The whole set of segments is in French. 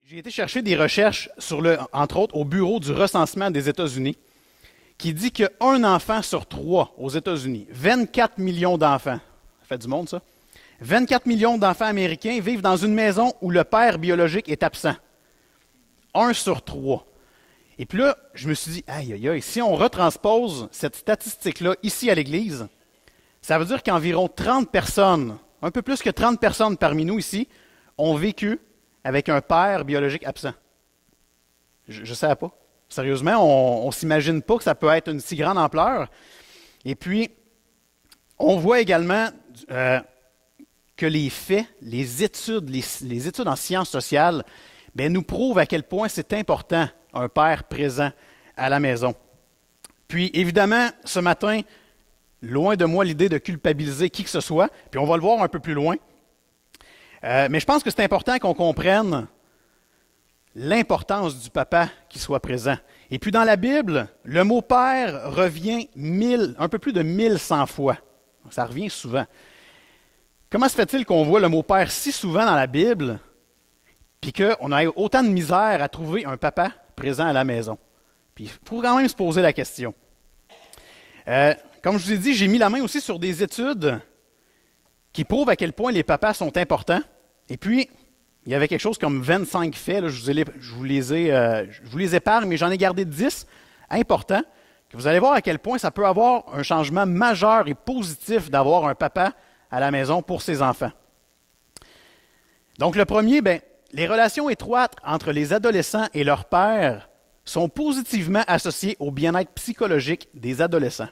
J'ai été chercher des recherches entre autres, au Bureau du recensement des États-Unis, qui dit qu'un enfant sur trois aux États-Unis, 24 millions d'enfants, ça fait du monde ça, 24 millions d'enfants américains vivent dans une maison où le père biologique est absent. Un sur trois. Et puis là, je me suis dit, aïe, aïe, aïe, si on retranspose cette statistique-là ici à l'Église, ça veut dire qu'environ 30 personnes, un peu plus que 30 personnes parmi nous ici, ont vécu avec un père biologique absent. Je ne savais pas. Sérieusement, on ne s'imagine pas que ça peut être une si grande ampleur. Et puis, on voit également que les faits, les études en sciences sociales, nous prouvent à quel point c'est important un père présent à la maison. Puis, évidemment, ce matin, loin de moi l'idée de culpabiliser qui que ce soit, puis on va le voir un peu plus loin. Mais je pense que c'est important qu'on comprenne l'importance du papa qui soit présent. Et puis dans la Bible, le mot père revient un peu plus de 1100 fois. Ça revient souvent. Comment se fait-il qu'on voit le mot père si souvent dans la Bible, puis qu'on a autant de misère à trouver un papa présent à la maison? Puis il faut quand même se poser la question. Comme je vous ai dit, j'ai mis la main aussi sur des études qui prouvent à quel point les papas sont importants. Et puis, il y avait quelque chose comme 25 faits, là, je vous les épargne, mais j'en ai gardé 10 importants, que vous allez voir à quel point ça peut avoir un changement majeur et positif d'avoir un papa à la maison pour ses enfants. Donc le premier, les relations étroites entre les adolescents et leur père sont positivement associées au bien-être psychologique des adolescents.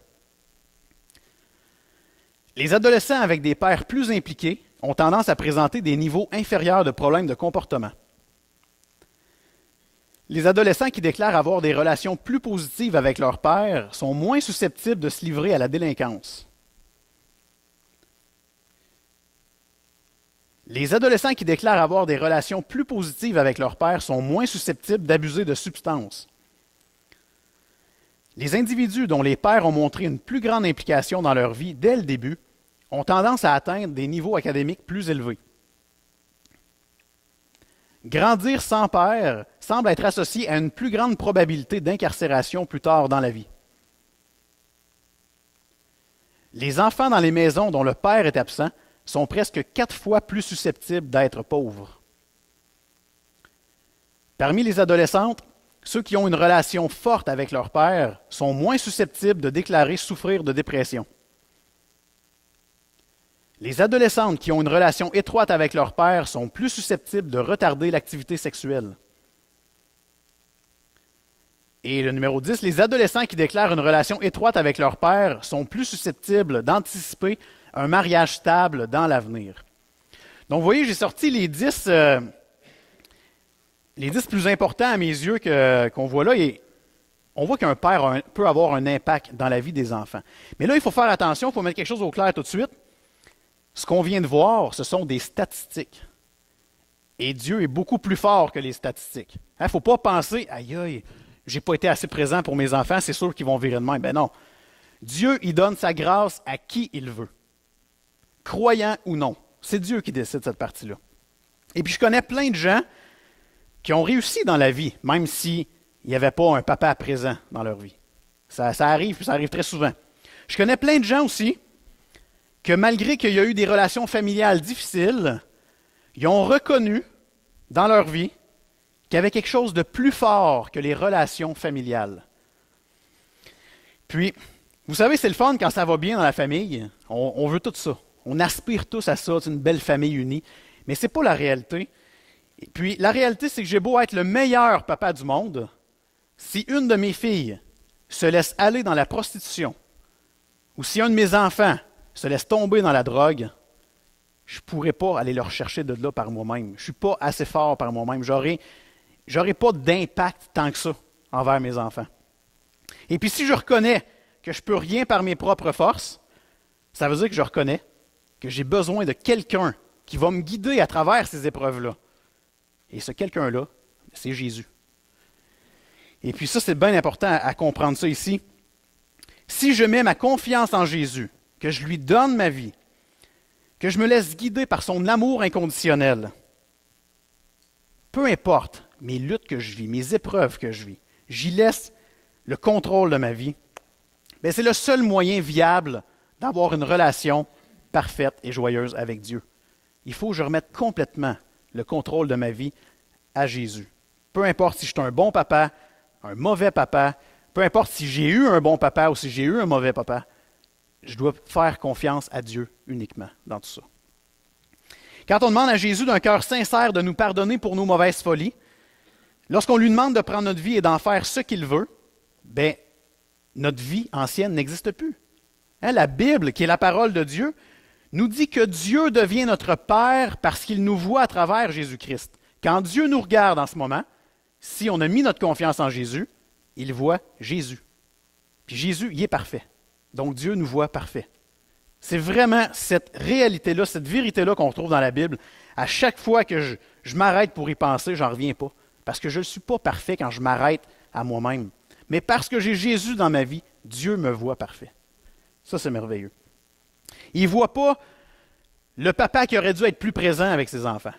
Les adolescents avec des pères plus impliqués ont tendance à présenter des niveaux inférieurs de problèmes de comportement. Les adolescents qui déclarent avoir des relations plus positives avec leur père sont moins susceptibles de se livrer à la délinquance. Les adolescents qui déclarent avoir des relations plus positives avec leur père sont moins susceptibles d'abuser de substances. Les individus dont les pères ont montré une plus grande implication dans leur vie dès le début ont tendance à atteindre des niveaux académiques plus élevés. Grandir sans père semble être associé à une plus grande probabilité d'incarcération plus tard dans la vie. Les enfants dans les maisons dont le père est absent sont presque 4 fois plus susceptibles d'être pauvres. Parmi les adolescentes, ceux qui ont une relation forte avec leur père sont moins susceptibles de déclarer souffrir de dépression. Les adolescentes qui ont une relation étroite avec leur père sont plus susceptibles de retarder l'activité sexuelle. Et le numéro 10, les adolescents qui déclarent une relation étroite avec leur père sont plus susceptibles d'anticiper un mariage stable dans l'avenir. Donc, vous voyez, j'ai sorti les 10 plus importants à mes yeux qu'on voit là. Et on voit qu'un père peut avoir un impact dans la vie des enfants. Mais là, il faut faire attention, il faut mettre quelque chose au clair tout de suite. Ce qu'on vient de voir, ce sont des statistiques. Et Dieu est beaucoup plus fort que les statistiques. Il ne faut pas penser, aïe, aïe, j'ai pas été assez présent pour mes enfants, c'est sûr qu'ils vont virer de même. Ben non. Dieu, il donne sa grâce à qui il veut. Croyant ou non. C'est Dieu qui décide cette partie-là. Et puis je connais plein de gens qui ont réussi dans la vie, même s'il n'y avait pas un papa présent dans leur vie. Ça arrive, puis ça arrive très souvent. Je connais plein de gens aussi que malgré qu'il y a eu des relations familiales difficiles, ils ont reconnu dans leur vie qu'il y avait quelque chose de plus fort que les relations familiales. Puis, vous savez, c'est le fun quand ça va bien dans la famille. On veut tout ça. On aspire tous à ça, c'est une belle famille unie. Mais ce n'est pas la réalité. Et puis, la réalité, c'est que j'ai beau être le meilleur papa du monde, si une de mes filles se laisse aller dans la prostitution, ou si un de mes enfants se laisse tomber dans la drogue, je ne pourrai pas aller le rechercher de là par moi-même. Je ne suis pas assez fort par moi-même. J'aurai pas d'impact tant que ça envers mes enfants. Et puis si je reconnais que je ne peux rien par mes propres forces, ça veut dire que je reconnais que j'ai besoin de quelqu'un qui va me guider à travers ces épreuves-là. Et ce quelqu'un-là, c'est Jésus. Et puis ça, c'est bien important à comprendre ça ici. Si je mets ma confiance en Jésus, que je lui donne ma vie, que je me laisse guider par son amour inconditionnel, peu importe mes luttes que je vis, mes épreuves que je vis, j'y laisse le contrôle de ma vie, bien, c'est le seul moyen viable d'avoir une relation parfaite et joyeuse avec Dieu. Il faut que je remette complètement le contrôle de ma vie à Jésus. Peu importe si je suis un bon papa, un mauvais papa, peu importe si j'ai eu un bon papa ou si j'ai eu un mauvais papa, je dois faire confiance à Dieu uniquement dans tout ça. Quand on demande à Jésus d'un cœur sincère de nous pardonner pour nos mauvaises folies, lorsqu'on lui demande de prendre notre vie et d'en faire ce qu'il veut, bien, notre vie ancienne n'existe plus. Hein, la Bible, qui est la parole de Dieu, nous dit que Dieu devient notre Père parce qu'il nous voit à travers Jésus-Christ. Quand Dieu nous regarde en ce moment, si on a mis notre confiance en Jésus, il voit Jésus. Puis Jésus, il est parfait. Donc Dieu nous voit parfait. C'est vraiment cette réalité-là, cette vérité-là qu'on retrouve dans la Bible. À chaque fois que je m'arrête pour y penser, j'en reviens pas. Parce que je ne suis pas parfait quand je m'arrête à moi-même. Mais parce que j'ai Jésus dans ma vie, Dieu me voit parfait. Ça, c'est merveilleux. Il ne voit pas le papa qui aurait dû être plus présent avec ses enfants.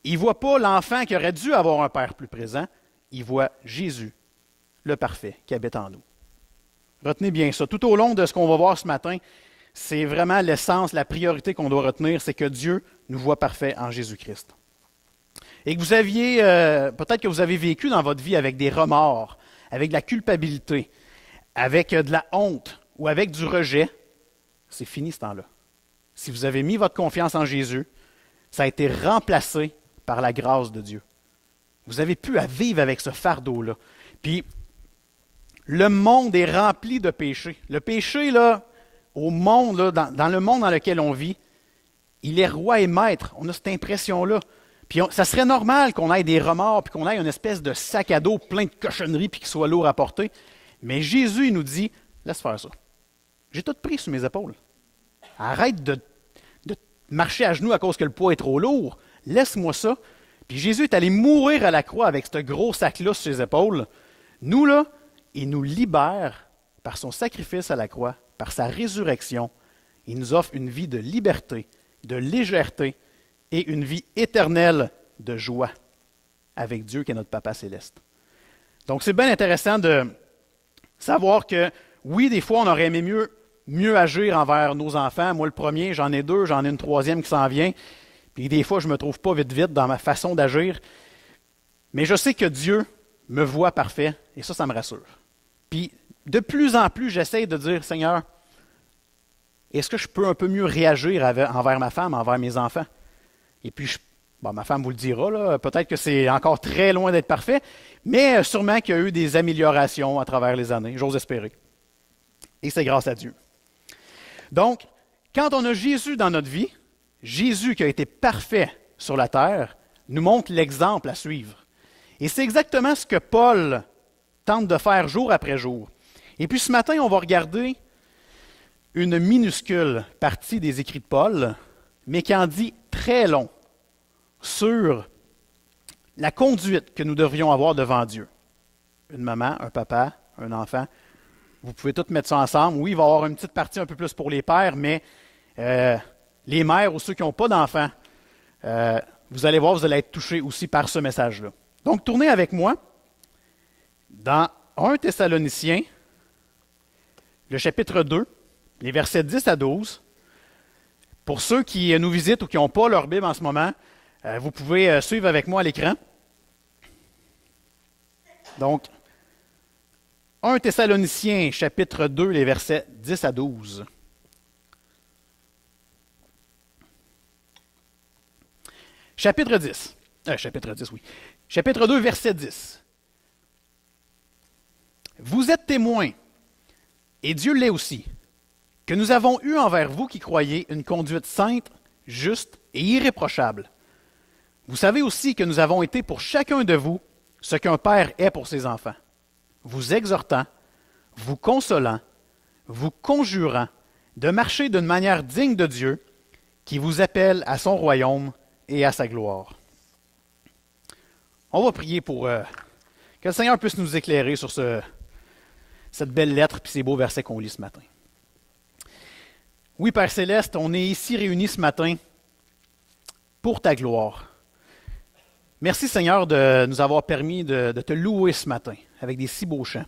Il ne voit pas l'enfant qui aurait dû avoir un père plus présent. Il voit Jésus, le parfait, qui habite en nous. Retenez bien ça. Tout au long de ce qu'on va voir ce matin, c'est vraiment l'essence, la priorité qu'on doit retenir, c'est que Dieu nous voit parfait en Jésus-Christ. Et que vous aviez, peut-être que vous avez vécu dans votre vie avec des remords, avec de la culpabilité, avec de la honte ou avec du rejet, c'est fini ce temps-là. Si vous avez mis votre confiance en Jésus, ça a été remplacé par la grâce de Dieu. Vous n'avez plus à vivre avec ce fardeau-là. Puis, le monde est rempli de péchés. Le péché, là, au monde, là, dans le monde dans lequel on vit, il est roi et maître. On a cette impression-là. Puis ça serait normal qu'on ait des remords, puis qu'on ait une espèce de sac à dos plein de cochonneries, puis qu'il soit lourd à porter. Mais Jésus, il nous dit, laisse faire ça. J'ai tout pris sur mes épaules. Arrête de marcher à genoux à cause que le poids est trop lourd. Laisse-moi ça. Puis Jésus est allé mourir à la croix avec ce gros sac-là sur ses épaules. Nous, là, il nous libère par son sacrifice à la croix, par sa résurrection. Il nous offre une vie de liberté, de légèreté et une vie éternelle de joie avec Dieu qui est notre Papa céleste. Donc, c'est bien intéressant de savoir que, oui, des fois, on aurait aimé mieux agir envers nos enfants. Moi, le premier, j'en ai deux, j'en ai une troisième qui s'en vient. Puis des fois, je ne me trouve pas vite dans ma façon d'agir. Mais je sais que Dieu me voit parfait et ça me rassure. Puis, de plus en plus, j'essaie de dire, Seigneur, est-ce que je peux un peu mieux réagir envers ma femme, envers mes enfants? Et puis, ma femme vous le dira, là, peut-être que c'est encore très loin d'être parfait, mais sûrement qu'il y a eu des améliorations à travers les années, j'ose espérer. Et c'est grâce à Dieu. Donc, quand on a Jésus dans notre vie, Jésus qui a été parfait sur la terre, nous montre l'exemple à suivre. Et c'est exactement ce que Paul tente de faire jour après jour. Et puis ce matin, on va regarder une minuscule partie des écrits de Paul, mais qui en dit très long sur la conduite que nous devrions avoir devant Dieu. Une maman, un papa, un enfant, vous pouvez tous mettre ça ensemble. Oui, il va y avoir une petite partie un peu plus pour les pères, mais les mères ou ceux qui n'ont pas d'enfants, vous allez voir, vous allez être touchés aussi par ce message-là. Donc, tournez avec moi dans 1 Thessaloniciens, le chapitre 2, les versets 10 à 12. Pour ceux qui nous visitent ou qui n'ont pas leur Bible en ce moment, vous pouvez suivre avec moi à l'écran. Donc, 1 Thessaloniciens, chapitre 2, les versets 10 à 12. Chapitre 10. Chapitre 10, oui. Chapitre 2, verset 10. Vous êtes témoins, et Dieu l'est aussi, que nous avons eu envers vous qui croyez une conduite sainte, juste et irréprochable. Vous savez aussi que nous avons été pour chacun de vous ce qu'un père est pour ses enfants, vous exhortant, vous consolant, vous conjurant de marcher d'une manière digne de Dieu, qui vous appelle à son royaume et à sa gloire. On va prier pour que le Seigneur puisse nous éclairer sur cette belle lettre et ces beaux versets qu'on lit ce matin. Oui, Père Céleste, on est ici réunis ce matin pour ta gloire. Merci Seigneur de nous avoir permis de te louer ce matin avec des si beaux chants.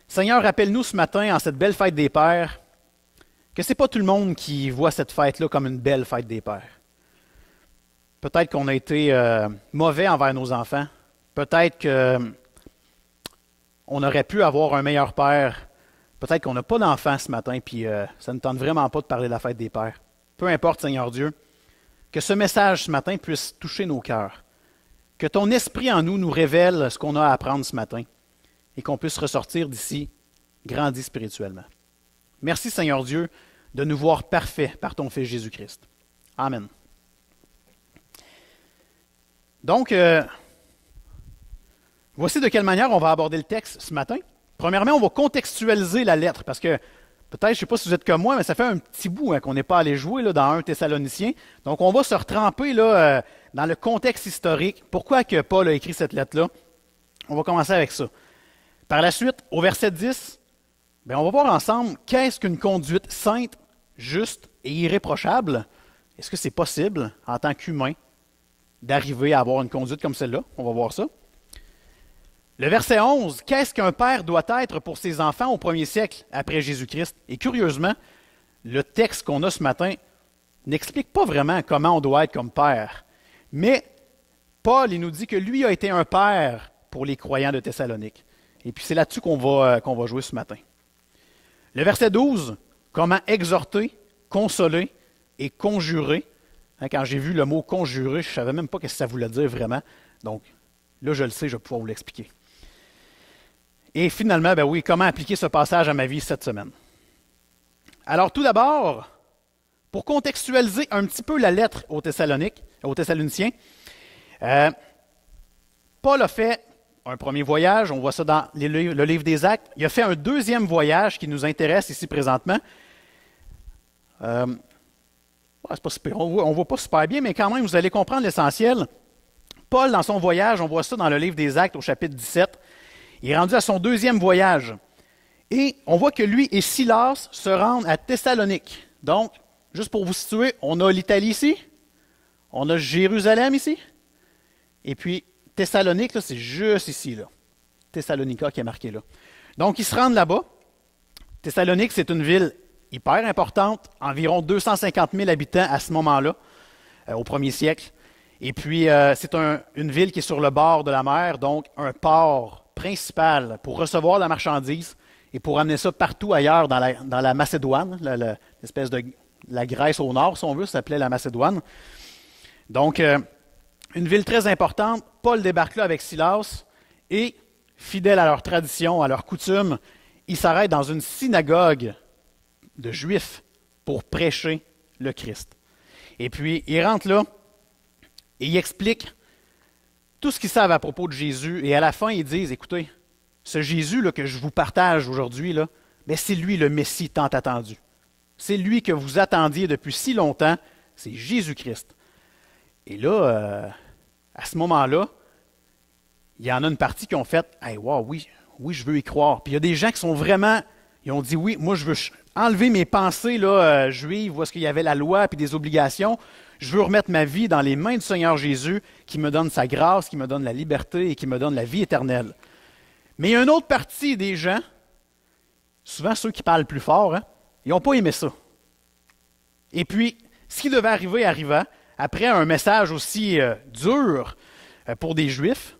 Seigneur, rappelle-nous ce matin, en cette belle fête des Pères, que ce n'est pas tout le monde qui voit cette fête-là comme une belle fête des Pères. Peut-être qu'on a été mauvais envers nos enfants. Peut-être qu'on aurait pu avoir un meilleur père. Peut-être qu'on n'a pas d'enfants ce matin, puis ça ne tente vraiment pas de parler de la fête des Pères. Peu importe, Seigneur Dieu, que ce message ce matin puisse toucher nos cœurs. Que ton esprit en nous nous révèle ce qu'on a à apprendre ce matin et qu'on puisse ressortir d'ici grandi spirituellement. Merci Seigneur Dieu de nous voir parfaits par ton Fils Jésus-Christ. Amen. Donc, voici de quelle manière on va aborder le texte ce matin. Premièrement, on va contextualiser la lettre parce que peut-être, je ne sais pas si vous êtes comme moi, mais ça fait un petit bout qu'on n'est pas allé jouer là, dans 1 Thessaloniciens. Donc, on va se retremper là, dans le contexte historique. Pourquoi que Paul a écrit cette lettre-là? On va commencer avec ça. Par la suite, au verset 10, on va voir ensemble qu'est-ce qu'une conduite sainte, juste et irréprochable. Est-ce que c'est possible, en tant qu'humain, d'arriver à avoir une conduite comme celle-là? On va voir ça. Le verset 11, qu'est-ce qu'un père doit être pour ses enfants au premier siècle après Jésus-Christ? Et curieusement, le texte qu'on a ce matin n'explique pas vraiment comment on doit être comme père. Mais Paul, il nous dit que lui a été un père pour les croyants de Thessalonique. Et puis c'est là-dessus qu'on va jouer ce matin. Le verset 12, comment exhorter, consoler et conjurer. Quand j'ai vu le mot conjurer, je ne savais même pas ce que ça voulait dire vraiment. Donc là, je le sais, je vais pouvoir vous l'expliquer. Et finalement, comment appliquer ce passage à ma vie cette semaine? Alors tout d'abord, pour contextualiser un petit peu la lettre aux Thessaloniciens, Paul a fait un premier voyage, on voit ça dans le livre des Actes. Il a fait un deuxième voyage qui nous intéresse ici présentement. C'est pas super, on ne voit pas super bien, mais quand même, vous allez comprendre l'essentiel. Paul, dans son voyage, on voit ça dans le livre des Actes au chapitre 17, il est rendu à son deuxième voyage. Et on voit que lui et Silas se rendent à Thessalonique. Donc, juste pour vous situer, on a l'Italie ici, on a Jérusalem ici, et puis Thessalonique, là, c'est juste ici, là. Thessalonica qui est marqué là. Donc, ils se rendent là-bas. Thessalonique, c'est une ville hyper importante, environ 250 000 habitants à ce moment-là, au premier siècle. Et puis, c'est une ville qui est sur le bord de la mer, donc un port principal pour recevoir la marchandise et pour amener ça partout ailleurs dans la Macédoine, l'espèce de la Grèce au nord, si on veut, ça s'appelait la Macédoine. Donc, une ville très importante. Paul débarque là avec Silas et, fidèle à leur tradition, à leur coutume, il s'arrête dans une synagogue de Juifs pour prêcher le Christ. Et puis, il rentre là et il explique tout ce qu'ils savent à propos de Jésus. Et à la fin, ils disent, écoutez, ce Jésus là, que je vous partage aujourd'hui, là, c'est lui le Messie tant attendu. C'est lui que vous attendiez depuis si longtemps, c'est Jésus-Christ. Et là, à ce moment-là, il y en a une partie qui ont fait « Hey, wow, oui, je veux y croire. » Puis il y a des gens qui sont vraiment, ils ont dit « Oui, moi je veux enlever mes pensées là, juives, où est-ce qu'il y avait la loi puis des obligations. Je veux remettre ma vie dans les mains du Seigneur Jésus qui me donne sa grâce, qui me donne la liberté et qui me donne la vie éternelle. » Mais il y a une autre partie des gens, souvent ceux qui parlent plus fort, ils n'ont pas aimé ça. Et puis, ce qui devait arriver arriva. Après un message aussi dur pour des Juifs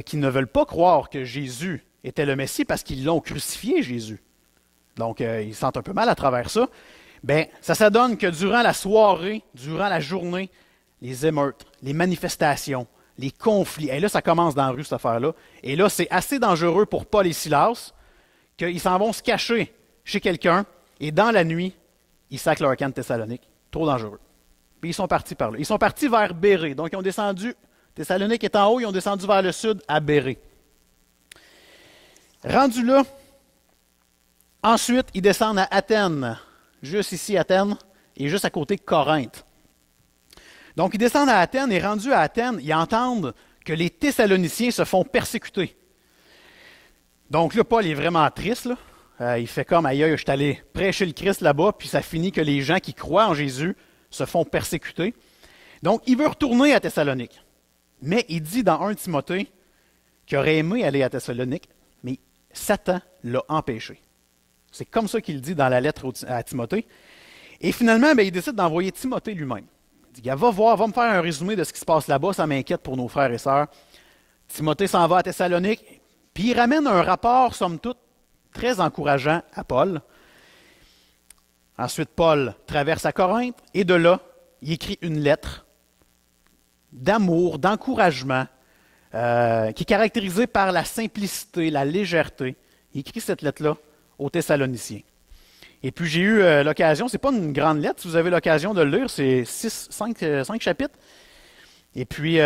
qui ne veulent pas croire que Jésus était le Messie parce qu'ils l'ont crucifié, Jésus. Donc, ils se sentent un peu mal à travers ça. Ça donne que durant la soirée, durant la journée, les émeutes, les manifestations, les conflits, et là, ça commence dans la rue, cette affaire-là. Et là, c'est assez dangereux pour Paul et Silas qu'ils s'en vont se cacher chez quelqu'un et dans la nuit, ils sacrent leur camp de Thessalonique. Trop dangereux. Puis ils sont partis par là. Ils sont partis vers Bérée. Donc, ils ont descendu, Thessalonique est en haut, ils ont descendu vers le sud à Bérée. Rendus là, ensuite, ils descendent à Athènes. Juste ici, Athènes, et juste à côté de Corinthe. Donc, ils descendent à Athènes, et rendus à Athènes, ils entendent que les Thessaloniciens se font persécuter. Donc là, Paul est vraiment triste, là. Il fait comme, aïe, je suis allé prêcher le Christ là-bas, puis ça finit que les gens qui croient en Jésus se font persécuter. Donc, il veut retourner à Thessalonique. Mais il dit dans 1 Timothée qu'il aurait aimé aller à Thessalonique, mais Satan l'a empêché. C'est comme ça qu'il dit dans la lettre à Timothée. Et finalement, il décide d'envoyer Timothée lui-même. Il dit, va voir, va me faire un résumé de ce qui se passe là-bas, ça m'inquiète pour nos frères et sœurs. Timothée s'en va à Thessalonique, puis il ramène un rapport, somme toute, très encourageant à Paul. Ensuite, Paul traverse à Corinthe, et de là, il écrit une lettre d'amour, d'encouragement, qui est caractérisée par la simplicité, la légèreté. Il écrit cette lettre-là aux Thessaloniciens. Et puis j'ai eu l'occasion, c'est pas une grande lettre, si vous avez l'occasion de le lire, c'est 5 chapitres. Et puis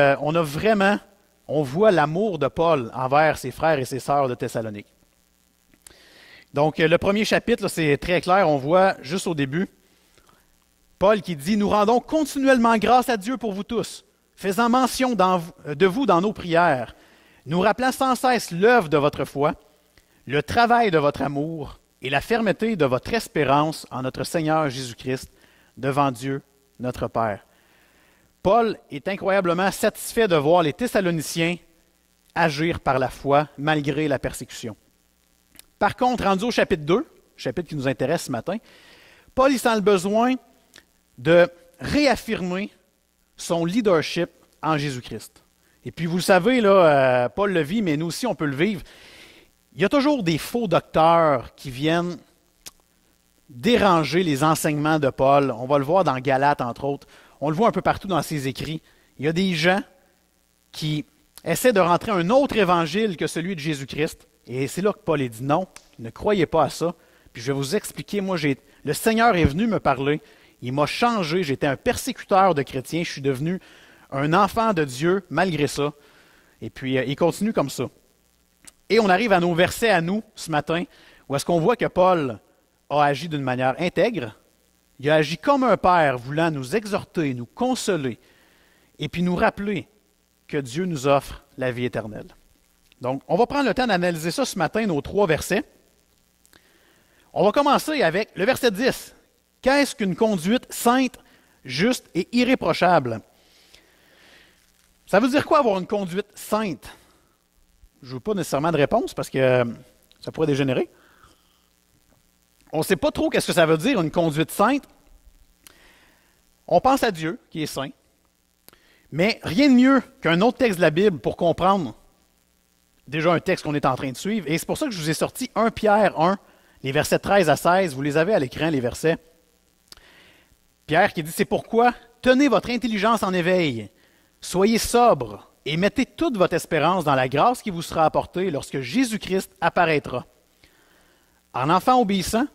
on voit l'amour de Paul envers ses frères et ses sœurs de Thessalonique. Donc le premier chapitre, là, c'est très clair, on voit juste au début, Paul qui dit « Nous rendons continuellement grâce à Dieu pour vous tous, faisant mention de vous dans nos prières, nous rappelant sans cesse l'œuvre de votre foi, le travail de votre amour et la fermeté de votre espérance en notre Seigneur Jésus-Christ devant Dieu, notre Père. » Paul est incroyablement satisfait de voir les Thessaloniciens agir par la foi malgré la persécution. Par contre, rendu au chapitre 2, chapitre qui nous intéresse ce matin, Paul il sent le besoin de réaffirmer son leadership en Jésus-Christ. Et puis vous le savez, là, Paul le vit, mais nous aussi on peut le vivre. Il y a toujours des faux docteurs qui viennent déranger les enseignements de Paul. On va le voir dans Galates, entre autres. On le voit un peu partout dans ses écrits. Il y a des gens qui essaient de rentrer un autre évangile que celui de Jésus-Christ. Et c'est là que Paul a dit non, ne croyez pas à ça. Puis je vais vous expliquer, le Seigneur est venu me parler. Il m'a changé, j'étais un persécuteur de chrétiens, je suis devenu un enfant de Dieu malgré ça. Et puis il continue comme ça. Et on arrive à nos versets à nous ce matin, où est-ce qu'on voit que Paul a agi d'une manière intègre. Il a agi comme un père voulant nous exhorter, nous consoler, et puis nous rappeler que Dieu nous offre la vie éternelle. Donc, on va prendre le temps d'analyser ça ce matin, nos 3 versets. On va commencer avec le verset 10. Qu'est-ce qu'une conduite sainte, juste et irréprochable? Ça veut dire quoi avoir une conduite sainte? Je ne veux pas nécessairement de réponse parce que ça pourrait dégénérer. On ne sait pas trop qu'est-ce que ça veut dire, une conduite sainte. On pense à Dieu, qui est saint. Mais rien de mieux qu'un autre texte de la Bible pour comprendre déjà un texte qu'on est en train de suivre. Et c'est pour ça que je vous ai sorti 1 Pierre 1, les versets 13 à 16. Vous les avez à l'écran, les versets. Pierre qui dit, c'est pourquoi tenez votre intelligence en éveil, soyez sobre et mettez toute votre espérance dans la grâce qui vous sera apportée lorsque Jésus-Christ apparaîtra. En enfant obéissant,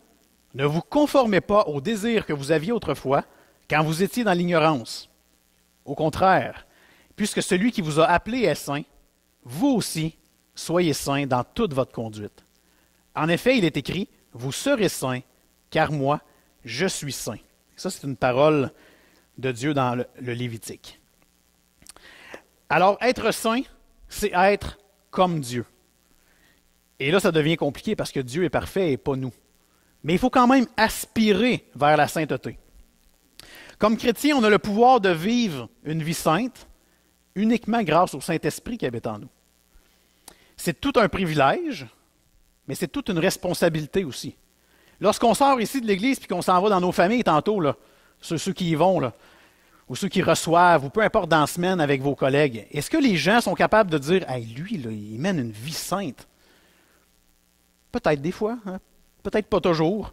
ne vous conformez pas aux désirs que vous aviez autrefois quand vous étiez dans l'ignorance. Au contraire, puisque celui qui vous a appelé est saint, vous aussi soyez saints dans toute votre conduite. En effet, il est écrit, vous serez saints, car moi, je suis saint. Ça, c'est une parole de Dieu dans le Lévitique. Alors, être saint, c'est être comme Dieu. Et là, ça devient compliqué parce que Dieu est parfait et pas nous. Mais il faut quand même aspirer vers la sainteté. Comme chrétien, on a le pouvoir de vivre une vie sainte uniquement grâce au Saint-Esprit qui habite en nous. C'est tout un privilège, mais c'est toute une responsabilité aussi. Lorsqu'on sort ici de l'Église et qu'on s'en va dans nos familles tantôt, là, ceux qui y vont, là, ou ceux qui reçoivent, ou peu importe dans la semaine avec vos collègues, est-ce que les gens sont capables de dire « Hey, lui, là, il mène une vie sainte ». Peut-être des fois, hein? Peut-être pas toujours,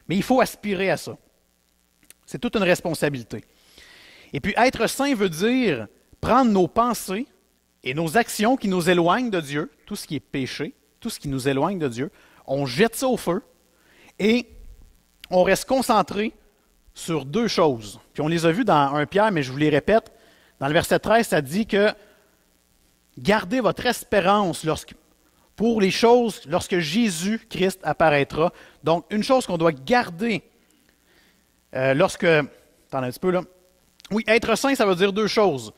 mais il faut aspirer à ça. C'est toute une responsabilité. Et puis être saint veut dire prendre nos pensées et nos actions qui nous éloignent de Dieu, tout ce qui est péché, tout ce qui nous éloigne de Dieu, on jette ça au feu et on reste concentré sur 2 choses. Puis on les a vues dans 1 Pierre, mais je vous les répète. Dans le verset 13, ça dit que gardez votre espérance pour les choses lorsque Jésus-Christ apparaîtra. Donc, une chose qu'on doit garder lorsque... Attends un petit peu là. Oui, être saint, ça veut dire 2 choses.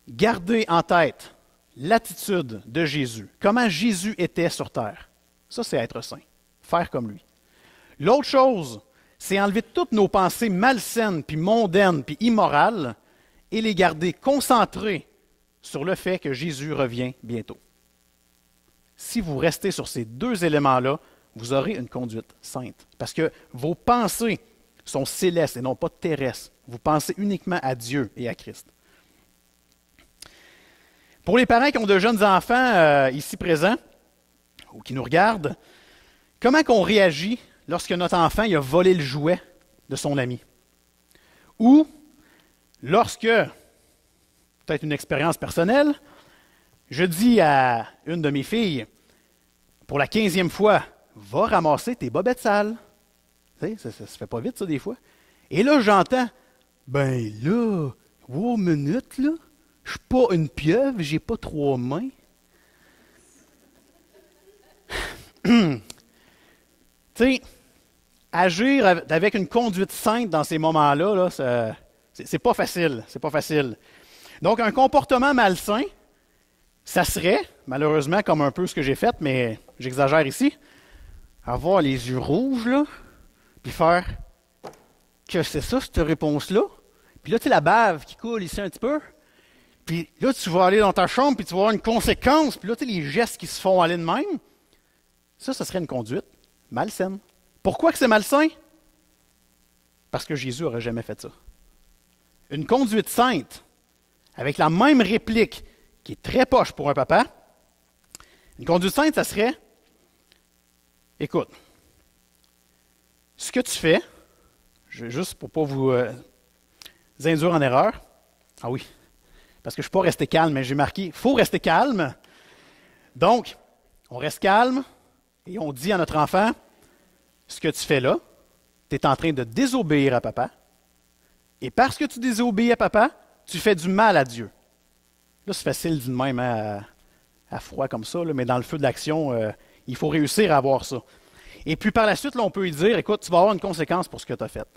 Garder en tête l'attitude de Jésus. Comment Jésus était sur terre. Ça, c'est être saint. Faire comme lui. L'autre chose, c'est enlever toutes nos pensées malsaines, puis mondaines, puis immorales, et les garder concentrés sur le fait que Jésus revient bientôt. Si vous restez sur ces deux éléments-là, vous aurez une conduite sainte. Parce que vos pensées sont célestes et non pas terrestres. Vous pensez uniquement à Dieu et à Christ. Pour les parents qui ont de jeunes enfants ici présents, ou qui nous regardent, comment on réagit lorsque notre enfant il a volé le jouet de son ami? Ou lorsque, peut-être une expérience personnelle, je dis à une de mes filles, pour la 15e fois, va ramasser tes bobettes sales. Tu sais, ça se fait pas vite, ça, des fois. Et là, j'entends, ben là, wow, minute, là, je suis pas une pieuvre, j'ai pas 3 mains. Tu sais, agir avec une conduite sainte dans ces moments-là, là, c'est pas facile. C'est pas facile. Donc, un comportement malsain, ça serait, malheureusement, comme un peu ce que j'ai fait, mais j'exagère ici, avoir les yeux rouges, là, puis faire que c'est ça, cette réponse-là. Puis là, tu sais, la bave qui coule ici un petit peu. Puis là, tu vas aller dans ta chambre, puis tu vas avoir une conséquence. Puis là, tu sais, les gestes qui se font aller de même. Ça serait une conduite malsaine. Pourquoi que c'est malsain? Parce que Jésus n'aurait jamais fait ça. Une conduite sainte, avec la même réplique, qui est très poche pour un papa, une conduite sainte, ça serait, écoute, ce que tu fais, juste pour ne pas vous induire en erreur, ah oui, parce que je ne suis pas resté calme, mais j'ai marqué, il faut rester calme. Donc, on reste calme et on dit à notre enfant, ce que tu fais là, tu es en train de désobéir à papa. Et parce que tu désobéis à papa, tu fais du mal à Dieu. Là, c'est facile d'une même à froid comme ça, là, mais dans le feu de l'action, il faut réussir à avoir ça. Et puis par la suite, là, on peut lui dire, écoute, tu vas avoir une conséquence pour ce que tu as fait.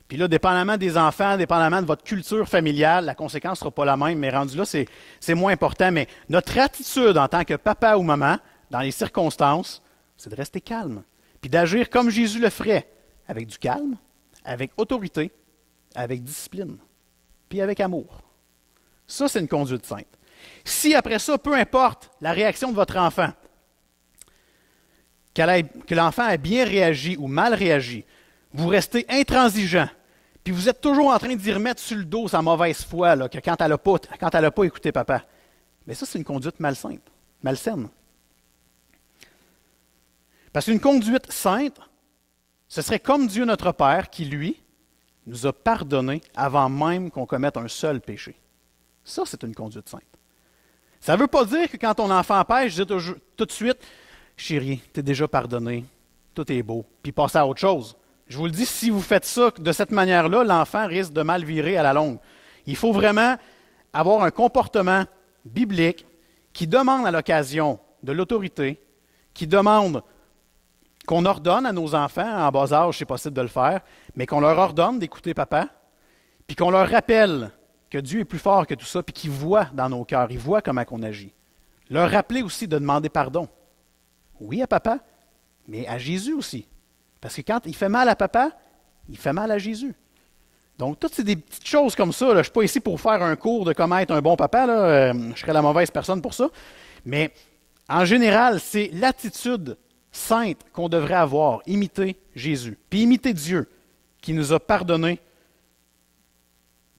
Puis là, dépendamment des enfants, dépendamment de votre culture familiale, la conséquence ne sera pas la même, mais rendu là, c'est moins important. Mais notre attitude en tant que papa ou maman, dans les circonstances, c'est de rester calme. Puis d'agir comme Jésus le ferait, avec du calme, avec autorité, avec discipline, puis avec amour. Ça, c'est une conduite sainte. Si après ça, peu importe la réaction de votre enfant, que l'enfant a bien réagi ou mal réagi, vous restez intransigeant, puis vous êtes toujours en train d'y remettre sur le dos sa mauvaise foi, là, que quand elle n'a pas écouté papa, mais ça, c'est une conduite malsaine. Parce qu'une conduite sainte, ce serait comme Dieu notre Père qui, lui, nous a pardonné avant même qu'on commette un seul péché. Ça, c'est une conduite sainte. Ça ne veut pas dire que quand ton enfant pêche, je dis tout de suite, chérie, tu es déjà pardonné, tout est beau, puis passez à autre chose. Je vous le dis, si vous faites ça de cette manière-là, l'enfant risque de mal virer à la longue. Il faut vraiment avoir un comportement biblique qui demande à l'occasion de l'autorité, qui demande qu'on ordonne à nos enfants, en bas âge, c'est possible de le faire, mais qu'on leur ordonne d'écouter papa, puis qu'on leur rappelle que Dieu est plus fort que tout ça, puis qu'il voit dans nos cœurs, il voit comment on agit. Leur rappeler aussi de demander pardon. Oui à papa, mais à Jésus aussi. Parce que quand il fait mal à papa, il fait mal à Jésus. Donc, toutes ces des petites choses comme ça, là, je ne suis pas ici pour faire un cours de comment être un bon papa, là, je serais la mauvaise personne pour ça, mais en général, c'est l'attitude sainte qu'on devrait avoir, imiter Jésus, puis imiter Dieu, qui nous a pardonné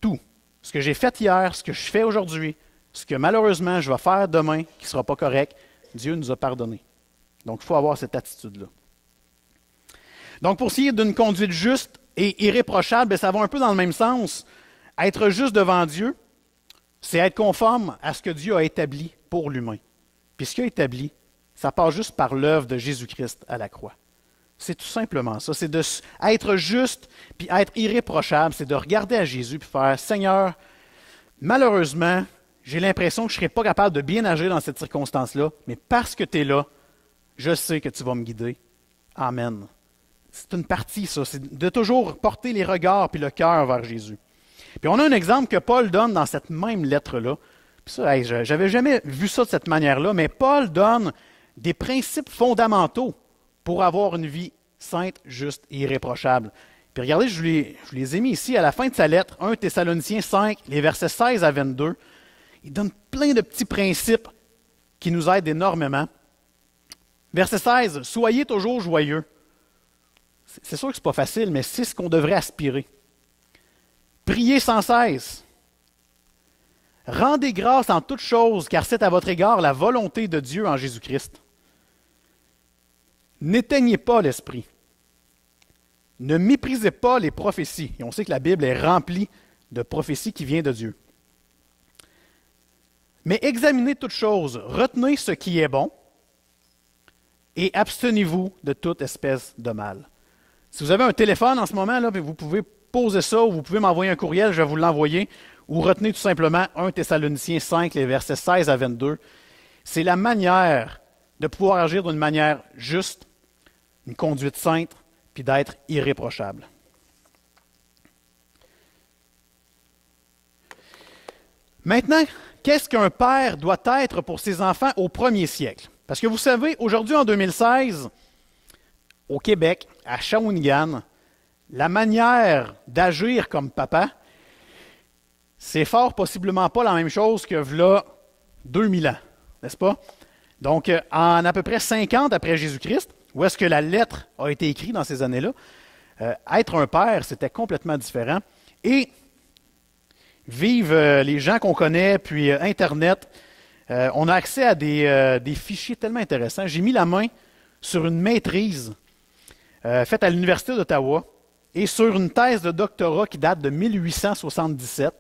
tout. Ce que j'ai fait hier, ce que je fais aujourd'hui, ce que malheureusement je vais faire demain, qui ne sera pas correct, Dieu nous a pardonné. Donc, il faut avoir cette attitude-là. Donc, pour ce qui est d'une conduite juste et irréprochable, ça va un peu dans le même sens. Être juste devant Dieu, c'est être conforme à ce que Dieu a établi pour l'humain. Puis ce qu'il a établi, ça passe juste par l'œuvre de Jésus-Christ à la croix. C'est tout simplement ça. C'est d'être juste puis être irréprochable. C'est de regarder à Jésus puis faire « Seigneur, malheureusement, j'ai l'impression que je ne serai pas capable de bien agir dans cette circonstance-là, mais parce que tu es là, je sais que tu vas me guider. Amen. » C'est une partie, ça. C'est de toujours porter les regards puis le cœur vers Jésus. Puis on a un exemple que Paul donne dans cette même lettre-là. Puis ça, hey, j'avais jamais vu ça de cette manière-là, mais Paul donne des principes fondamentaux pour avoir une vie sainte, juste et irréprochable. Puis regardez, je les ai mis ici à la fin de sa lettre, 1 Thessaloniciens 5, les versets 16 à 22. Il donne plein de petits principes qui nous aident énormément. Verset 16, « Soyez toujours joyeux. » C'est sûr que ce n'est pas facile, mais c'est ce qu'on devrait aspirer. « Priez sans cesse. Rendez grâce en toutes choses, car c'est à votre égard la volonté de Dieu en Jésus-Christ. N'éteignez pas l'esprit. Ne méprisez pas les prophéties. » Et on sait que la Bible est remplie de prophéties qui viennent de Dieu. « Mais examinez toutes choses, retenez ce qui est bon, et abstenez-vous de toute espèce de mal. » Si vous avez un téléphone en ce moment, là, vous pouvez poser ça, ou vous pouvez m'envoyer un courriel, je vais vous l'envoyer, ou retenez tout simplement 1 Thessaloniciens 5, les versets 16 à 22. C'est la manière de pouvoir agir d'une manière juste, une conduite sainte, puis d'être irréprochable. Maintenant, qu'est-ce qu'un père doit être pour ses enfants au premier siècle? Parce que vous savez, aujourd'hui en 2016, au Québec, à Shawinigan, la manière d'agir comme papa, c'est fort possiblement pas la même chose que v'là 2000 ans, n'est-ce pas? Donc, en à peu près 50 après Jésus-Christ, où est-ce que la lettre a été écrite dans ces années-là, être un père, c'était complètement différent. Et vivent les gens qu'on connaît, puis Internet, on a accès à des fichiers tellement intéressants. J'ai mis la main sur une maîtrise faite à l'Université d'Ottawa et sur une thèse de doctorat qui date de 1877.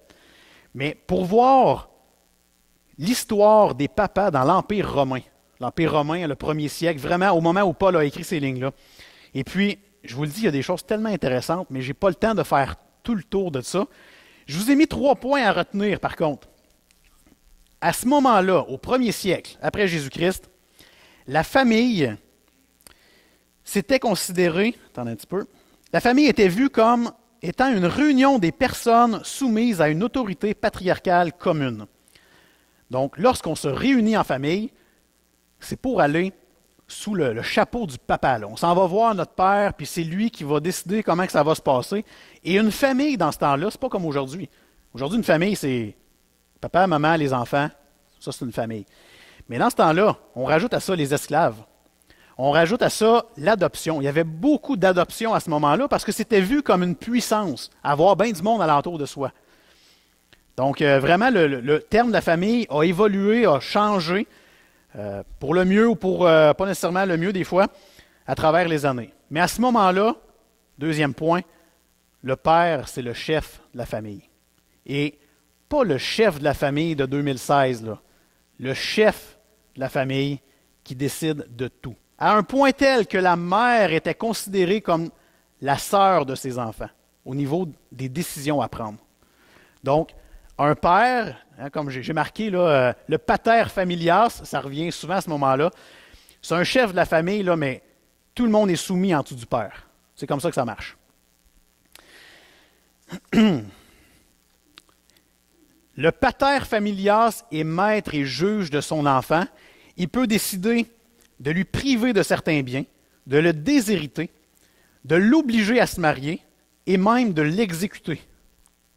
Mais pour voir l'histoire des papas dans l'Empire romain, le premier siècle, vraiment au moment où Paul a écrit ces lignes-là. Et puis, je vous le dis, il y a des choses tellement intéressantes, mais je n'ai pas le temps de faire tout le tour de ça. Je vous ai mis 3 points à retenir, par contre. À ce moment-là, au premier siècle, après Jésus-Christ, la famille c'était considéré, attendez un petit peu, la famille était vue comme étant une réunion des personnes soumises à une autorité patriarcale commune. Donc, lorsqu'on se réunit en famille, c'est pour aller sous le chapeau du papa. Là. On s'en va voir notre père, puis c'est lui qui va décider comment que ça va se passer. Et une famille, dans ce temps-là, c'est pas comme aujourd'hui. Aujourd'hui, une famille, c'est papa, maman, les enfants. Ça, c'est une famille. Mais dans ce temps-là, on rajoute à ça les esclaves. On rajoute à ça l'adoption. Il y avait beaucoup d'adoptions à ce moment-là parce que c'était vu comme une puissance, avoir bien du monde alentour de soi. Donc, vraiment, le terme de la famille a évolué, a changé, pour le mieux ou pour pas nécessairement le mieux des fois, à travers les années. Mais à ce moment-là, deuxième point, le père, c'est le chef de la famille. Et pas le chef de la famille de 2016, là. Le chef de la famille qui décide de tout. À un point tel que la mère était considérée comme la sœur de ses enfants, au niveau des décisions à prendre. Donc, un père, hein, comme j'ai marqué, là, le pater familias, ça revient souvent à ce moment-là, c'est un chef de la famille, là, mais tout le monde est soumis en dessous du père. C'est comme ça que ça marche. Le pater familias est maître et juge de son enfant. Il peut décider de lui priver de certains biens, de le déshériter, de l'obliger à se marier et même de l'exécuter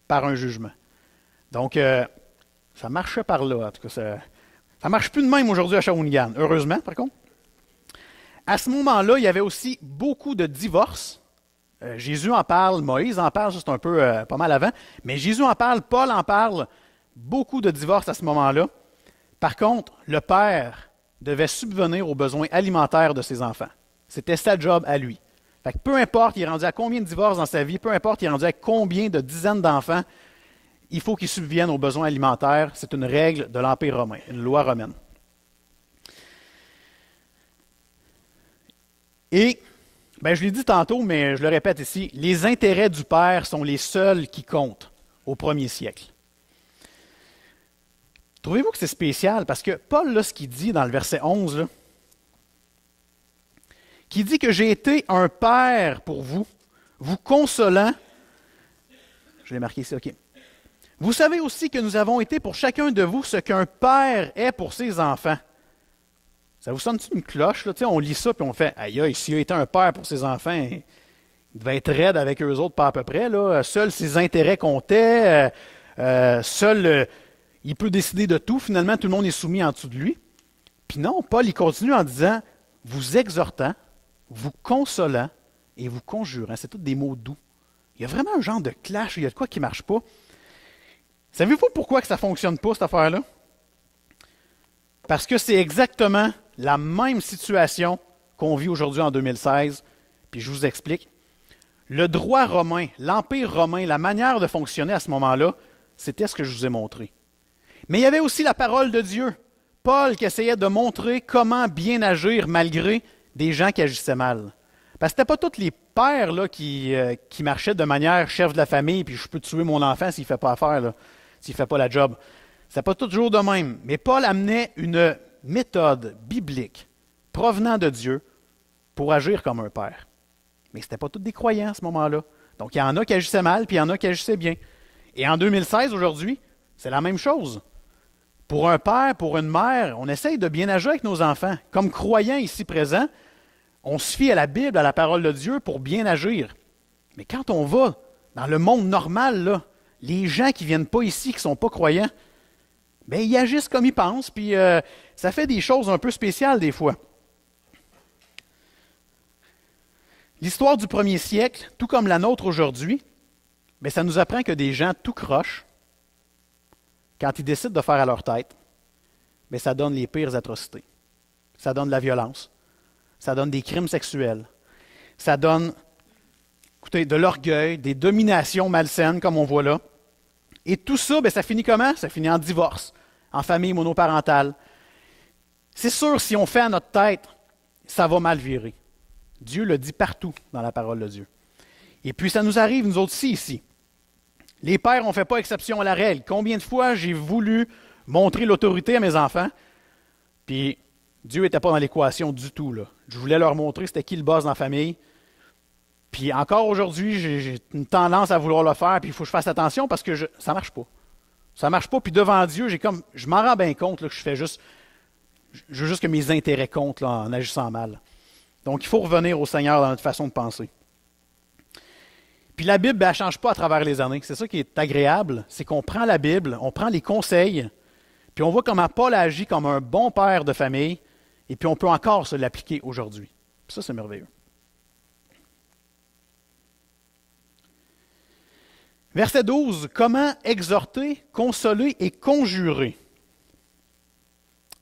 par un jugement. Donc, ça marchait par là. En tout cas, ça ne marche plus de même aujourd'hui à Shawinigan, heureusement, par contre. À ce moment-là, il y avait aussi beaucoup de divorces. Jésus en parle, Moïse en parle, ça c'est un peu pas mal avant, mais Jésus en parle, Paul en parle, beaucoup de divorces à ce moment-là. Par contre, le père devait subvenir aux besoins alimentaires de ses enfants. C'était sa job à lui. Fait que peu importe, il est rendu à combien de divorces dans sa vie, peu importe, il est rendu à combien de dizaines d'enfants, il faut qu'il subvienne aux besoins alimentaires. C'est une règle de l'Empire romain, une loi romaine. Et, je l'ai dit tantôt, mais je le répète ici, les intérêts du père sont les seuls qui comptent au premier siècle. Trouvez-vous que c'est spécial? Parce que Paul, là, ce qu'il dit dans le verset 11, là, qui dit que j'ai été un père pour vous, vous consolant. Je l'ai marqué ici, OK. Vous savez aussi que nous avons été pour chacun de vous ce qu'un père est pour ses enfants. Ça vous sonne-tu une cloche? Là? On lit ça puis on fait « Aïe, s'il a été un père pour ses enfants, Il devait être raide avec eux autres, pas à peu près. Là. Seuls ses intérêts comptaient. Seul, il peut décider de tout. Finalement, tout le monde est soumis en dessous de lui. Puis non, Paul, il continue en disant, vous exhortant, vous consolant et vous conjurant. C'est tous des mots doux. Il y a vraiment un genre de clash, il y a de quoi qui ne marche pas. Savez-vous pourquoi que ça ne fonctionne pas, cette affaire-là? Parce que c'est exactement la même situation qu'on vit aujourd'hui en 2016. Puis je vous explique. Le droit romain, l'Empire romain, la manière de fonctionner à ce moment-là, c'était ce que je vous ai montré. Mais il y avait aussi la parole de Dieu. Paul qui essayait de montrer comment bien agir malgré des gens qui agissaient mal. Parce que ce n'était pas tous les pères là, qui marchaient de manière chef de la famille, puis je peux tuer mon enfant s'il ne fait pas affaire, s'il ne fait pas la job. Ce n'est pas toujours de même. Mais Paul amenait une méthode biblique provenant de Dieu pour agir comme un père. Mais ce n'était pas tous des croyants à ce moment-là. Donc il y en a qui agissaient mal, puis il y en a qui agissaient bien. Et en 2016, aujourd'hui, c'est la même chose. Pour un père, pour une mère, on essaye de bien agir avec nos enfants. Comme croyants ici présents, on se fie à la Bible, à la parole de Dieu pour bien agir. Mais quand on va dans le monde normal, là, les gens qui ne viennent pas ici, qui ne sont pas croyants, bien, ils agissent comme ils pensent, puis ça fait des choses un peu spéciales des fois. L'histoire du premier siècle, tout comme la nôtre aujourd'hui, bien, ça nous apprend que des gens tout croche, quand ils décident de faire à leur tête, bien, ça donne les pires atrocités. Ça donne de la violence. Ça donne des crimes sexuels. Ça donne, écoutez, de l'orgueil, des dominations malsaines, comme on voit là. Et tout ça, bien, ça finit comment? Ça finit en divorce, en famille monoparentale. C'est sûr, si on fait à notre tête, ça va mal virer. Dieu le dit partout dans la parole de Dieu. Et puis, ça nous arrive, nous autres aussi, ici. Les pères, on ne fait pas exception à la règle. Combien de fois j'ai voulu montrer l'autorité à mes enfants, puis Dieu n'était pas dans l'équation du tout, là. Je voulais leur montrer c'était qui le boss dans la famille. Puis encore aujourd'hui, j'ai une tendance à vouloir le faire, puis il faut que je fasse attention parce que ça ne marche pas. Ça ne marche pas, puis devant Dieu, je m'en rends bien compte là, que je veux juste que mes intérêts comptent là, en agissant mal. Donc il faut revenir au Seigneur dans notre façon de penser. Puis la Bible, elle ne change pas à travers les années. C'est ça qui est agréable, c'est qu'on prend la Bible, on prend les conseils, puis on voit comment Paul agit comme un bon père de famille, et puis on peut encore se l'appliquer aujourd'hui. Puis ça, c'est merveilleux. Verset 12, comment exhorter, consoler et conjurer.